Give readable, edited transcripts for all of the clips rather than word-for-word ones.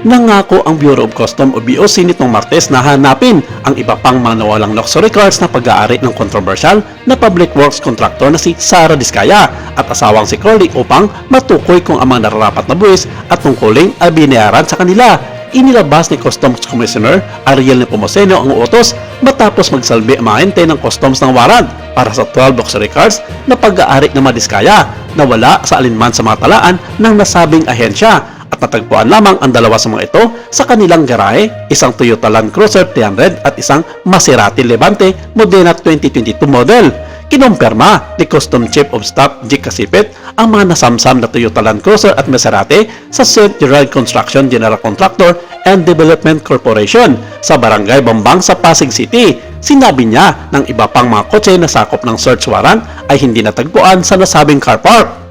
Nangako ang Bureau of Customs o BOC nitong Martes na hanapin ang iba pang mga nawalang luxury cars na pag-aari ng kontrobersyal na public works contractor na si Sara Diskaya at asawang si Crowley upang matukoy kung ang mga nararapat na buwis at tungkuling ay binayaran sa kanila. Inilabas ni Customs Commissioner Ariel Nepomuceno ang utos matapos magsalbi ang mga ente ng Customs ng warrant para sa 12 luxury cars na pag-aari ng mga Diskaya na wala sa alinman sa mga talaan ng nasabing ahensya. At natagpuan lamang ang dalawa sa mga ito sa kanilang garahe, isang Toyota Land Cruiser 300 at isang Maserati Levante Modena 2022 model. Kinumpirma ni Customs Chief of Staff Jake Casipet ang mga nasamsam na Toyota Land Cruiser at Maserati sa St. Gerard Construction General Contractor and Development Corporation sa Barangay Bambang sa Pasig City. Sinabi niya ng iba pang mga kotse na sakop ng search warrant ay hindi natagpuan sa nasabing car park.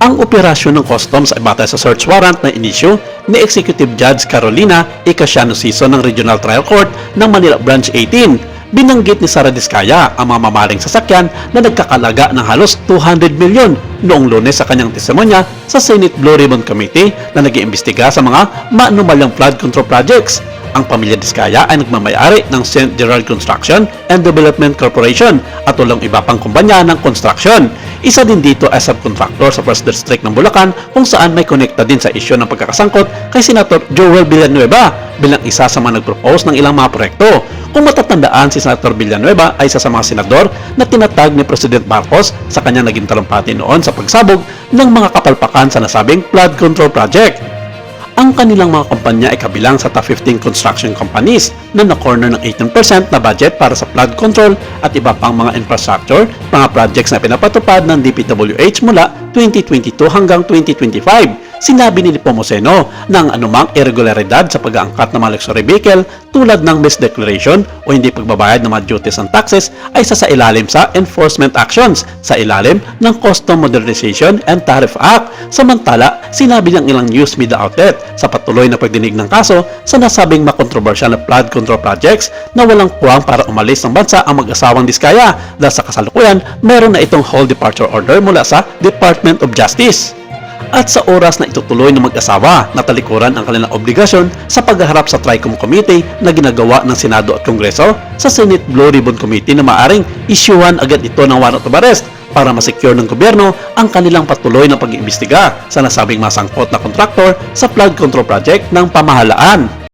Ang operasyon ng customs ay batay sa search warrant na inisyu ni Executive Judge Carolina Icasiano Sison ng Regional Trial Court ng Manila Branch 18. Binanggit ni Sara Diskaya ang mga mamahaling sasakyan na nagkakalaga ng halos 200 milyon noong Lunes sa kanyang testimonya sa Senate Blue Ribbon Committee na nag-iimbestiga sa mga maanumalyang flood control projects. Ang pamilya Diskaya ay nagmamayari ng St. Gerard Construction and Development Corporation at walang iba pang kumpanya ng construction. Isa din dito ay subcontractor sa 1st District ng Bulacan kung saan may konekta din sa isyu ng pagkakasangkot kay Senator Joel Villanueva bilang isa sa mga nag-propose ng ilang mga proyekto. Kung matatandaan, si Senator Villanueva ay isa sa mga senador na tinatag ni President Marcos sa kanyang naging talumpati noon sa pagsabog ng mga kapalpakan sa nasabing flood control project. Ang kanilang mga kumpanya ay kabilang sa top 15 construction companies na na-corner ng 18% na budget para sa flood control at iba pang mga infrastructure, mga projects na pinapatupad ng DPWH mula 2022 hanggang 2025. Sinabi ni Nepomuceno na ang anumang irregularidad sa pag-aangkat ng mga luxury vehicle tulad ng misdeclaration o hindi pagbabayad ng mga duties and taxes ay sasailalim sa enforcement actions sa ilalim ng Custom Modernization and Tariff Act. Samantala, sinabi ng ilang news media outlet sa patuloy na pagdinig ng kaso sa nasabing makontrobersyal na flood control projects na walang puwang para umalis ng bansa ang mag-asawang Diskaya dahil sa kasalukuyan meron na itong whole departure order mula sa Department of Justice. At sa oras na itutuloy ng mag-asawa, natalikuran ang kanilang obligasyon sa paghaharap sa TRICOM Committee na ginagawa ng Senado at Kongreso sa Senate Blue Ribbon Committee na maaring isyuhan agad ito ng warrant of arrest para masecure ng gobyerno ang kanilang patuloy na pag-iimbestiga sa nasabing masangkot na kontraktor sa flood control project ng pamahalaan.